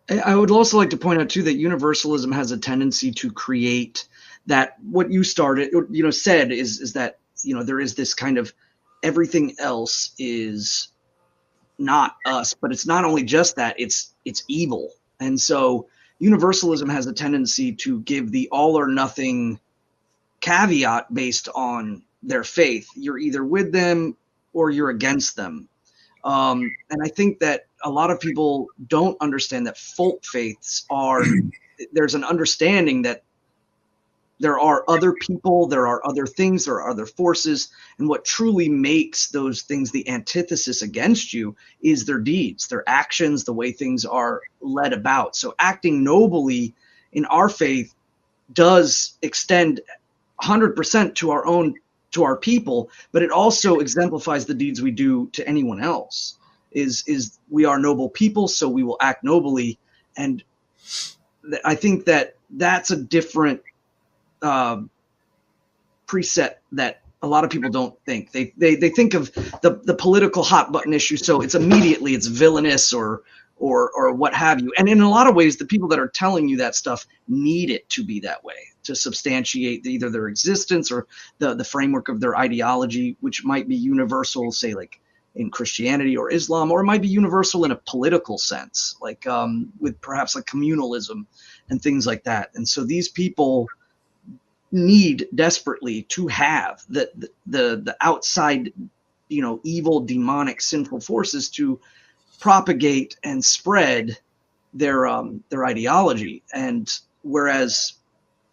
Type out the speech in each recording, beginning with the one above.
I would also like to point out too that universalism has a tendency to create that what you started, said is that, there is this kind of everything else is not us, but it's not only just that, it's evil. And so universalism has a tendency to give the all or nothing caveat based on their faith. You're either with them or you're against them. And I think that a lot of people don't understand that folk faiths are, there's an understanding that there are other people, there are other things, there are other forces, and what truly makes those things the antithesis against you is their deeds, their actions, the way things are led about. So acting nobly in our faith does extend 100% to our people, but it also exemplifies the deeds we do to anyone else. Is we are noble people, so we will act nobly, and I think that that's a different preset that a lot of people don't think. They think of the political hot button issue, so it's immediately it's villainous or what have you. And in a lot of ways, the people that are telling you that stuff need it to be that way, to substantiate either their existence or the framework of their ideology, which might be universal, say like in Christianity or Islam, or it might be universal in a political sense, like with perhaps like communalism and things like that. And so these people need desperately to have the outside, evil, demonic, sinful forces to propagate and spread their ideology. And whereas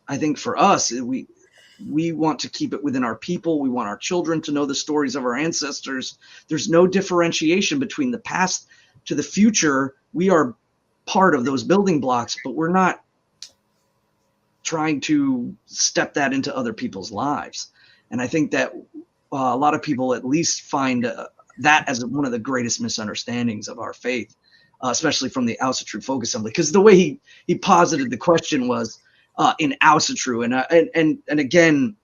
I think for us, we want to keep it within our people. We want our children to know the stories of our ancestors. There's no differentiation between the past to the future. We are part of those building blocks, but we're not trying to step that into other people's lives. And I think that a lot of people at least find that as one of the greatest misunderstandings of our faith, especially from the Asatru Folk Assembly, because the way he posited the question was in Asatru, and again,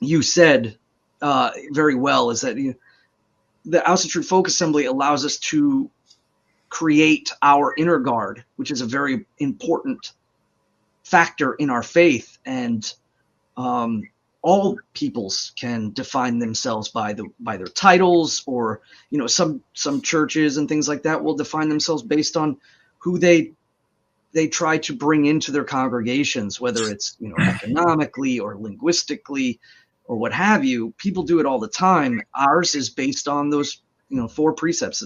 you said very well, is that the Asatru Folk Assembly allows us to create our inner guard, which is a very important factor in our faith, and all peoples can define themselves by their titles, or some churches and things like that will define themselves based on who they try to bring into their congregations, whether it's economically or linguistically or what have you. People do it all the time. Ours is based on those 4 precepts